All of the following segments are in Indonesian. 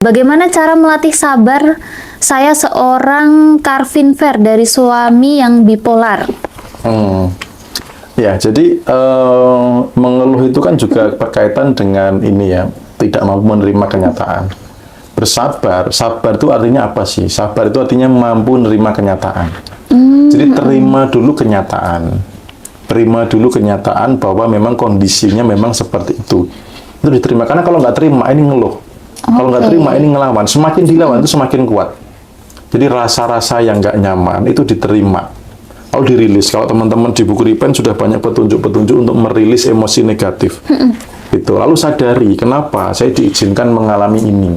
Bagaimana cara melatih sabar? Saya seorang Carvin Fair dari suami yang bipolar. Ya, jadi mengeluh itu kan juga berkaitan dengan ini ya, tidak mampu menerima kenyataan. Bersabar, sabar itu artinya apa sih? Sabar itu artinya mampu menerima kenyataan. Jadi terima dulu kenyataan. Terima dulu kenyataan bahwa memang kondisinya memang seperti itu. Itu diterima, karena kalau nggak terima ini ngeluh. Kalau nggak terima ini ngelawan. Semakin dilawan itu semakin kuat. Jadi rasa-rasa yang nggak nyaman itu diterima. Lalu dirilis. Kalau teman-teman di buku Repent sudah banyak petunjuk-petunjuk untuk merilis emosi negatif. Itu. Lalu sadari kenapa saya diizinkan mengalami ini.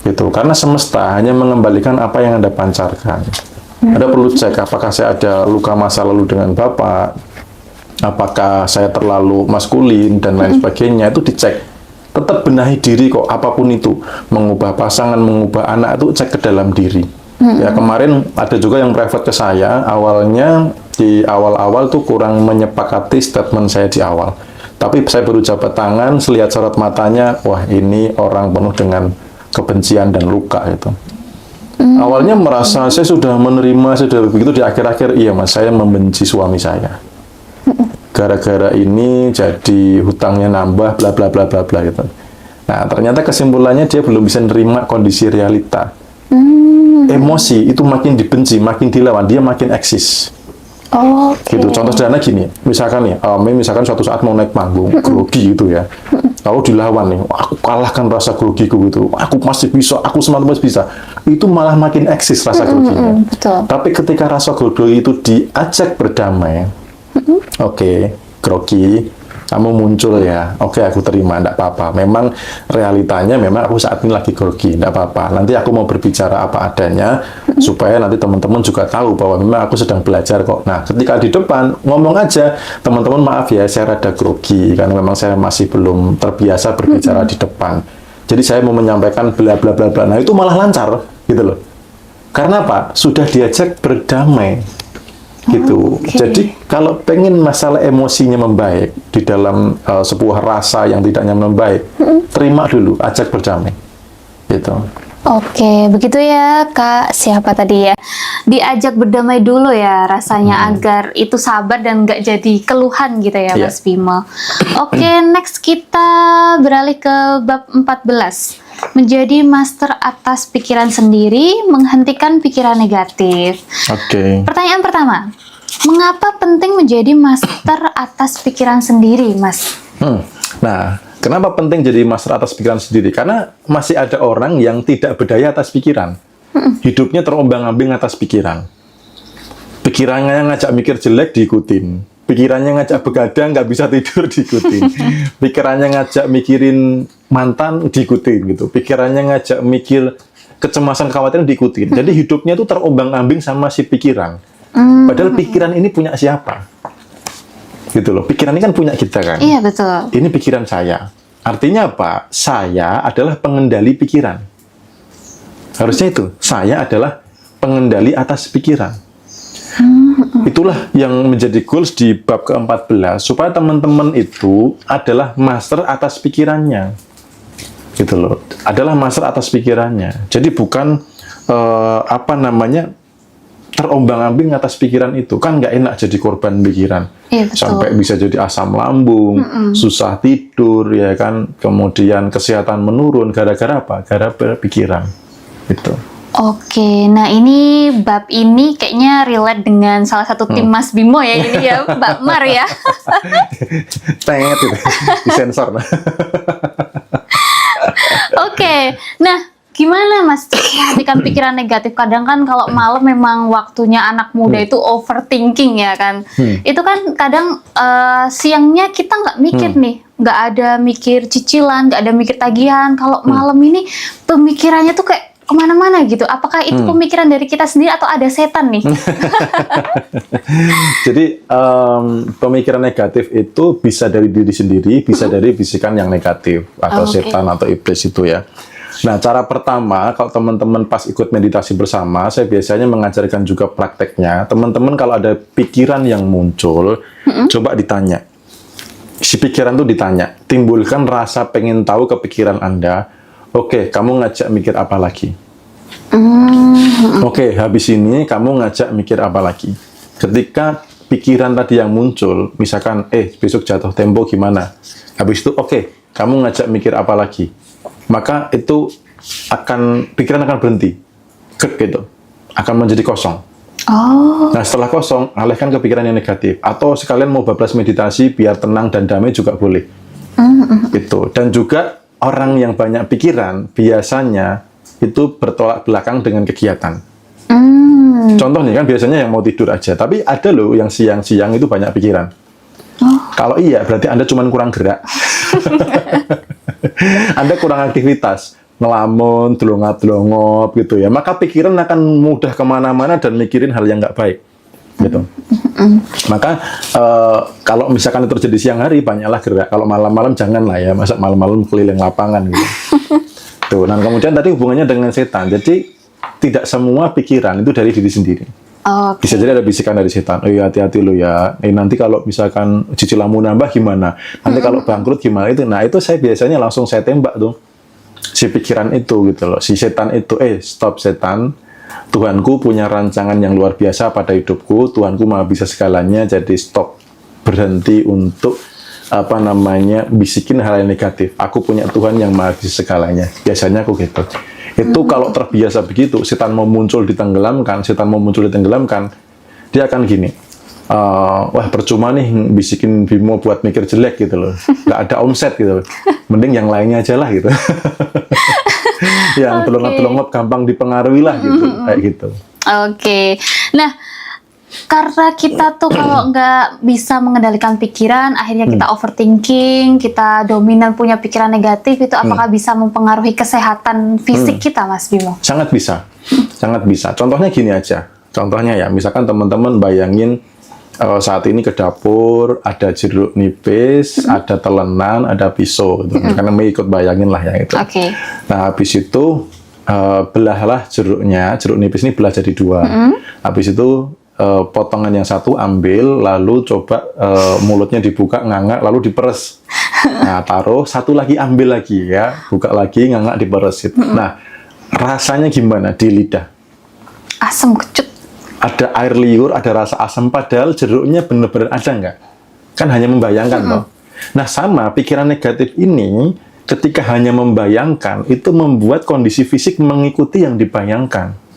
Gitu. Karena semesta hanya mengembalikan apa yang Anda pancarkan. Anda perlu cek apakah saya ada luka masa lalu dengan Bapak, apakah saya terlalu maskulin dan lain sebagainya, itu dicek. Tetap benahi diri kok, apapun itu, mengubah pasangan, mengubah anak, itu cek ke dalam diri. Ya, kemarin ada juga yang private ke saya, awalnya di awal-awal tuh kurang menyepakati statement saya di awal. Tapi saya baru jabat tangan, lihat sorot matanya, wah ini orang penuh dengan kebencian dan luka itu. Awalnya merasa saya sudah menerima, sudah begitu, di akhir-akhir iya mas, saya membenci suami saya. Gara-gara ini jadi hutangnya nambah, bla bla bla bla bla gitu. Nah ternyata kesimpulannya dia belum bisa menerima kondisi realita. Emosi itu makin dibenci, makin dilawan, dia makin eksis. Gitu. Contoh sederhana gini, misalkan nih, misalkan suatu saat mau naik panggung, grogi gitu ya. Lalu dilawan nih, aku kalahkan rasa grogiku gitu, aku masih bisa, aku semakin masih bisa. Itu malah makin eksis rasa groginya. Tapi ketika rasa grogi itu diajak berdamai, oke, grogi, kamu muncul ya, oke aku terima, enggak apa-apa. Memang realitanya memang aku saat ini lagi grogi, enggak apa-apa. Nanti aku mau berbicara apa adanya, supaya nanti teman-teman juga tahu bahwa memang aku sedang belajar kok. Nah, ketika di depan, ngomong aja, teman-teman maaf ya, saya rada grogi, karena memang saya masih belum terbiasa berbicara di depan. Jadi saya mau menyampaikan bla bla bla bla. Nah, itu malah lancar, gitu loh. Karena apa? Sudah diajak berdamai. Gitu. Jadi kalau pengen masalah emosinya membaik di dalam sebuah rasa yang tidak nyaman membaik, terima dulu, ajak berdamai. Gitu. Oke, begitu ya Kak. Siapa tadi ya? Diajak berdamai dulu ya rasanya agar itu sabar dan nggak jadi keluhan gitu ya Mas Bimo. Oke, next kita beralih ke bab 14. Menjadi master atas pikiran sendiri, menghentikan pikiran negatif. Pertanyaan pertama, mengapa penting menjadi master atas pikiran sendiri, Mas? Nah, kenapa penting jadi master atas pikiran sendiri? Karena masih ada orang yang tidak berdaya atas pikiran. Hidupnya terombang-ambing atas pikiran. Pikirannya ngajak mikir jelek, diikutin. Pikirannya ngajak begadang, nggak bisa tidur, diikutin. Pikirannya ngajak mikirin mantan, diikutin gitu. Pikirannya ngajak mikir kecemasan, kekhawatiran, diikutin. Jadi hidupnya itu terombang-ambing sama si pikiran. Padahal pikiran ini punya siapa? Gitu loh. Pikiran ini kan punya kita kan? Iya, betul. Ini pikiran saya. Artinya apa? Saya adalah pengendali pikiran. Harusnya itu. Saya adalah pengendali atas pikiran. Itulah yang menjadi goals di bab ke-14, supaya teman-teman itu adalah master atas pikirannya. Gitu loh. Adalah master atas pikirannya. Jadi bukan terombang-ambing atas pikiran itu. Kan nggak enak jadi korban pikiran. Sampai bisa jadi asam lambung, susah tidur, ya kan. Kemudian kesehatan menurun. Gara-gara apa? Gara-gara pikiran. Itu. Oke, nah ini bab ini kayaknya relate dengan salah satu tim Mas Bimo ya, ini ya Mbak Mar ya. Tenget itu, disensor. Oke, nah gimana Mas menghentikan pikiran negatif? Kadang kan kalau malam memang waktunya anak muda itu overthinking ya kan. Itu kan kadang siangnya kita nggak mikir nih, nggak ada mikir cicilan, nggak ada mikir tagihan. Kalau malam ini pemikirannya tuh kayak kemana-mana gitu. Apakah itu pemikiran dari kita sendiri atau ada setan nih? Jadi pemikiran negatif itu bisa dari diri sendiri, bisa dari bisikan yang negatif atau setan atau iblis itu ya. Nah, cara pertama, kalau teman-teman pas ikut meditasi bersama, saya biasanya mengajarkan juga prakteknya. Teman-teman kalau ada pikiran yang muncul, coba ditanya. Si pikiran itu ditanya, timbulkan rasa pengen tahu kepikiran Anda. Oke, kamu ngajak mikir apa lagi? Oke, habis ini kamu ngajak mikir apa lagi? Ketika pikiran tadi yang muncul, misalkan, besok jatuh tempo gimana? Habis itu, oke, kamu ngajak mikir apa lagi? Maka itu pikiran akan berhenti. Gitu. Akan menjadi kosong. Oh. Nah, setelah kosong, alihkan ke pikiran yang negatif. Atau sekalian mau bablas meditasi, biar tenang dan damai juga boleh. Gitu. Dan juga, orang yang banyak pikiran, biasanya itu bertolak belakang dengan kegiatan. Contoh nih kan biasanya yang mau tidur aja, tapi ada loh yang siang-siang itu banyak pikiran. Kalau iya, berarti Anda cuma kurang gerak. Anda kurang aktivitas, ngelamun, delongap-delongop gitu ya. Maka pikiran akan mudah kemana-mana dan mikirin hal yang nggak baik. Gitu. Maka kalau misalkan itu terjadi siang hari, banyaklah gerak. Kalau malam-malam janganlah ya, masa malam-malam keliling lapangan gitu. Tuh, dan kemudian tadi hubungannya dengan setan. Jadi tidak semua pikiran itu dari diri sendiri. Bisa jadi ada bisikan dari setan. Oh ya, hati-hati lo ya. Nanti kalau misalkan cicilanmu nambah gimana? Nanti kalau bangkrut gimana itu? Nah, itu saya biasanya langsung saya tembak tuh. Si pikiran itu gitu loh. Si setan itu, stop setan. Tuhanku punya rancangan yang luar biasa pada hidupku. Tuhanku maha bisa segalanya. Jadi stop. Berhenti untuk bisikin hal yang negatif. Aku punya Tuhan yang maha bisa segalanya. Biasanya aku gitu. Itu kalau terbiasa begitu, setan mau muncul ditenggelamkan, dia akan gini, wah percuma nih bisikin Bimo buat mikir jelek gitu loh, nggak ada omset gitu loh. Mending yang lainnya aja lah gitu. Yang telongap-telongap gampang dipengaruhi lah gitu, kayak gitu. Oke. Nah, karena kita tuh kalau nggak bisa mengendalikan pikiran, akhirnya kita overthinking, kita dominan punya pikiran negatif, itu apakah bisa mempengaruhi kesehatan fisik kita, Mas Bimo? Sangat bisa, sangat bisa. Contohnya gini aja. Contohnya ya, misalkan teman-teman bayangin saat ini ke dapur, ada jeruk nipis, ada telenan, ada pisau. Gitu. Karena Mei ikut bayangin lah ya itu. Oke. Nah, habis itu belahlah jeruknya, jeruk nipis ini belah jadi 2. Habis itu potongan yang satu ambil, lalu coba mulutnya dibuka, nganga, lalu diperes. Nah, taruh, satu lagi ambil lagi ya, buka lagi, nganga, diperes. Gitu. Nah, rasanya gimana di lidah? Asam kecut. Ada air liur, ada rasa asam, padahal jeruknya benar-benar ada nggak? Kan hanya membayangkan toh. Nah, sama pikiran negatif ini, ketika hanya membayangkan, itu membuat kondisi fisik mengikuti yang dibayangkan.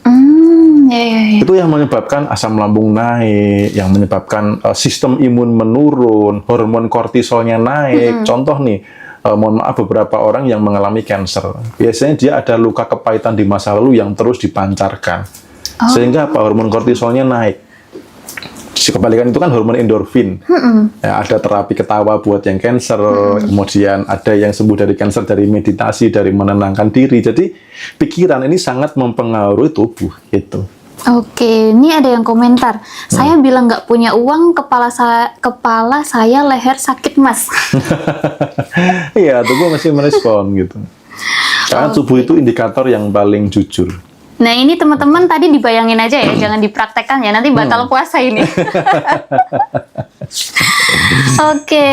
Itu yang menyebabkan asam lambung naik, yang menyebabkan sistem imun menurun, hormon kortisolnya naik. Contoh nih, mohon maaf beberapa orang yang mengalami cancer, biasanya dia ada luka kepahitan di masa lalu yang terus dipancarkan, sehingga hormon kortisolnya naik. Kebalikan itu kan hormon endorfin. Ya, ada terapi ketawa buat yang cancer, kemudian ada yang sembuh dari cancer dari meditasi, dari menenangkan diri. Jadi pikiran ini sangat mempengaruhi tubuh itu. Oke, ini ada yang komentar. Saya bilang nggak punya uang, kepala saya leher sakit, Mas. Iya, tubuh masih merespon gitu. Karena tubuh itu indikator yang paling jujur. Nah, ini teman-teman tadi dibayangin aja ya, jangan dipraktekkan ya, nanti batal puasa ini. Oke.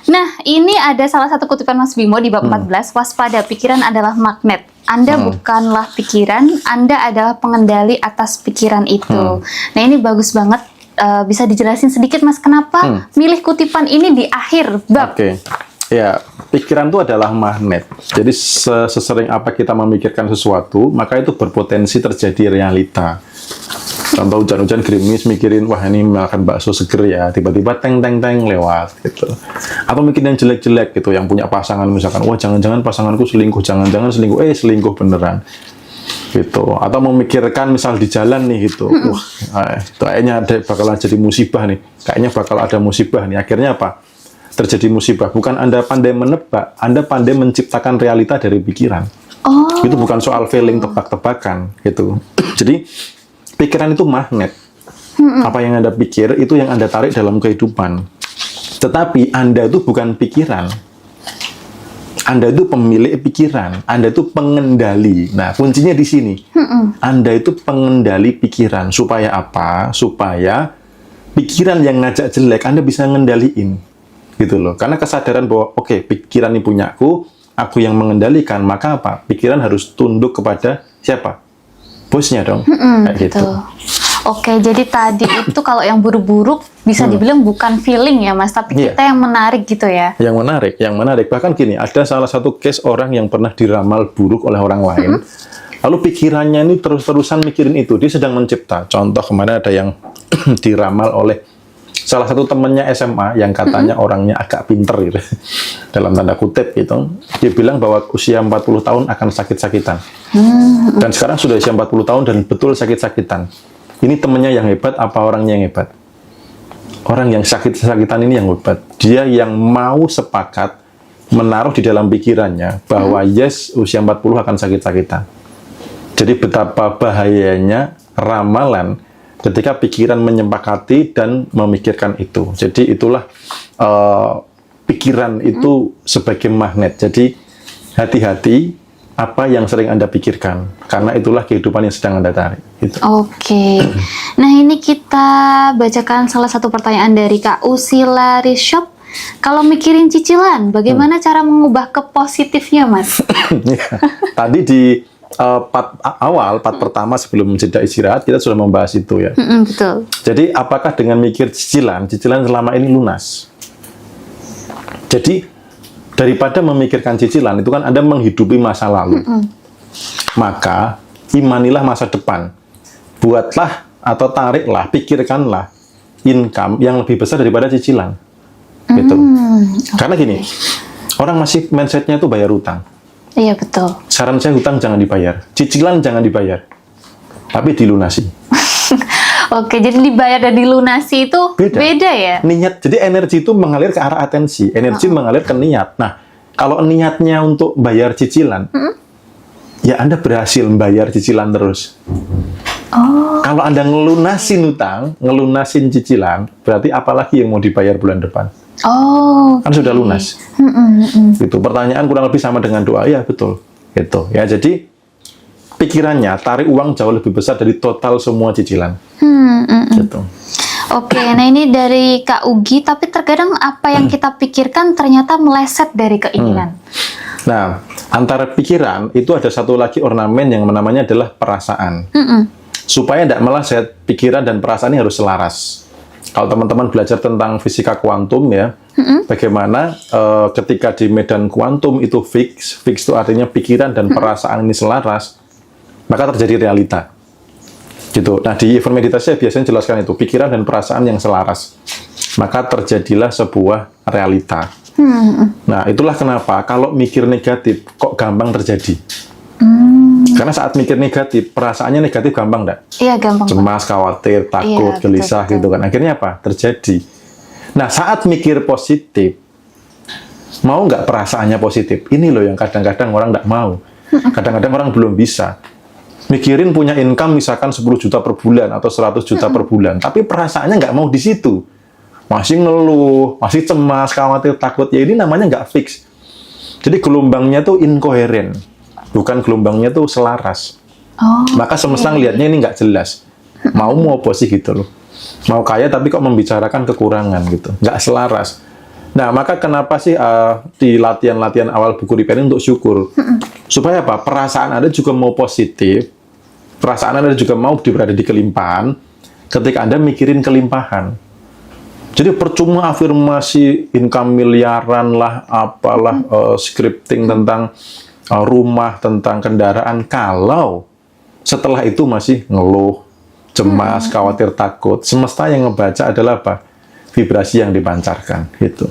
Nah, ini ada salah satu kutipan Mas Bimo di bab 14, waspada, pikiran adalah magnet. Anda bukanlah pikiran, Anda adalah pengendali atas pikiran itu. Nah, ini bagus banget. Bisa dijelasin sedikit, Mas, kenapa milih kutipan ini di akhir bab? Oke. Ya, pikiran itu adalah magnet. Jadi sesering apa kita memikirkan sesuatu, maka itu berpotensi terjadi realita. Contoh hujan-hujan gerimis, mikirin, wah ini makan bakso seger ya, tiba-tiba teng-teng-teng lewat gitu. Atau mikirin yang jelek-jelek gitu, yang punya pasangan misalkan, wah jangan-jangan pasanganku selingkuh, jangan-jangan selingkuh, selingkuh beneran. Gitu. Atau memikirkan misal di jalan nih gitu, wah kayaknya bakalan jadi musibah nih, kayaknya bakal ada musibah nih. Akhirnya apa? Terjadi musibah. Bukan Anda pandai menebak, Anda pandai menciptakan realita dari pikiran. Itu bukan soal feeling tebak-tebakan gitu. Jadi pikiran itu magnet. Apa yang Anda pikir itu yang Anda tarik dalam kehidupan. Tetapi Anda itu bukan pikiran. Anda itu pemilik pikiran, Anda itu pengendali. Nah, kuncinya di sini. Anda itu pengendali pikiran. Supaya apa? Supaya pikiran yang ngajak jelek Anda bisa ngendaliin. Gitu loh. Karena kesadaran bahwa, oke, pikiran ini punyaku, aku yang mengendalikan, maka apa? Pikiran harus tunduk kepada siapa? Bosnya dong. Kayak gitu. Betul. Oke, jadi tadi itu kalau yang buruk-buruk bisa dibilang bukan feeling ya Mas, tapi kita yang menarik gitu ya. Yang menarik. Bahkan gini, ada salah satu case orang yang pernah diramal buruk oleh orang lain, lalu pikirannya ini terus-terusan mikirin itu, dia sedang mencipta. Contoh kemarin ada yang diramal oleh salah satu temannya SMA yang katanya orangnya agak pinter gitu, dalam tanda kutip gitu. Dia bilang bahwa usia 40 tahun akan sakit-sakitan. Dan sekarang sudah usia 40 tahun dan betul sakit-sakitan. Ini temennya yang hebat, apa orangnya yang hebat? Orang yang sakit-sakitan ini yang hebat. Dia yang mau sepakat menaruh di dalam pikirannya bahwa yes, usia 40 akan sakit-sakitan. Jadi betapa bahayanya ramalan ketika pikiran menyepakati dan memikirkan itu. Jadi itulah pikiran itu sebagai magnet. Jadi hati-hati apa yang sering Anda pikirkan, karena itulah kehidupan yang sedang Anda tarik. Gitu. Oke. Nah, ini kita bacakan salah satu pertanyaan dari Kak Usila Rishop. Kalau mikirin cicilan, bagaimana cara mengubah ke positifnya, Mas? Ya, tadi di part pertama sebelum jeda istirahat, kita sudah membahas itu ya. Betul. Jadi, apakah dengan mikir cicilan selama ini lunas? Jadi, daripada memikirkan cicilan, itu kan Anda menghidupi masa lalu. Maka, imanilah masa depan. Buatlah atau tariklah, pikirkanlah income yang lebih besar daripada cicilan. Gitu. Karena gini, orang masih mindset-nya itu bayar utang. Iya, betul. Saran saya, hutang jangan dibayar. Cicilan jangan dibayar. Tapi dilunasi. Oke, jadi dibayar dan dilunasi itu beda ya? Niat, jadi energi itu mengalir ke arah atensi, energi mengalir ke niat. Nah, kalau niatnya untuk bayar cicilan, ya Anda berhasil membayar cicilan terus. Kalau Anda ngelunasin utang, ngelunasin cicilan, berarti apalagi yang mau dibayar bulan depan? Kan sudah lunas. Itu pertanyaan kurang lebih sama dengan doa, ya betul. Gitu. Ya, jadi pikirannya tarik uang jauh lebih besar dari total semua cicilan. Gitu. Oke, nah ini dari Kak Ugi, tapi terkadang apa yang kita pikirkan ternyata meleset dari keinginan. Nah, antara pikiran itu ada satu lagi ornamen yang namanya adalah perasaan. Supaya tidak meleset, pikiran dan perasaan ini harus selaras. Kalau teman-teman belajar tentang fisika kuantum ya, bagaimana ketika di medan kuantum itu fix itu artinya pikiran dan perasaan ini selaras, maka terjadi realita. Gitu. Nah, di event meditasi saya biasanya jelaskan itu, pikiran dan perasaan yang selaras. Maka terjadilah sebuah realita. Nah, itulah kenapa kalau mikir negatif kok gampang terjadi. Karena saat mikir negatif, perasaannya negatif gampang enggak? Iya, gampang. Cemas, khawatir, takut, gelisah gitu kan. Akhirnya apa? Terjadi. Nah, saat mikir positif, mau nggak perasaannya positif? Ini loh yang kadang-kadang orang nggak mau. Kadang-kadang orang belum bisa. Mikirin punya income misalkan 10 juta per bulan atau 100 juta per bulan, tapi perasaannya nggak mau di situ. Masih ngeluh, masih cemas, khawatir, takut. Ya ini namanya nggak fix. Jadi gelombangnya tuh inkoheren, bukan gelombangnya tuh selaras. Maka semesta ngelihatnya ini nggak jelas. Mau apa sih gitu loh. Mau kaya tapi kok membicarakan kekurangan gitu. Nggak selaras. Nah, maka kenapa sih di latihan-latihan awal buku Ripeni untuk syukur? Supaya apa? Perasaan Anda juga mau positif, perasaan Anda juga mau berada di kelimpahan ketika Anda mikirin kelimpahan. Jadi percuma afirmasi income miliaran lah, apalah, scripting tentang rumah, tentang kendaraan, kalau setelah itu masih ngeluh, cemas, khawatir, takut. Semesta yang ngebaca adalah apa? Vibrasi yang dipancarkan, gitu.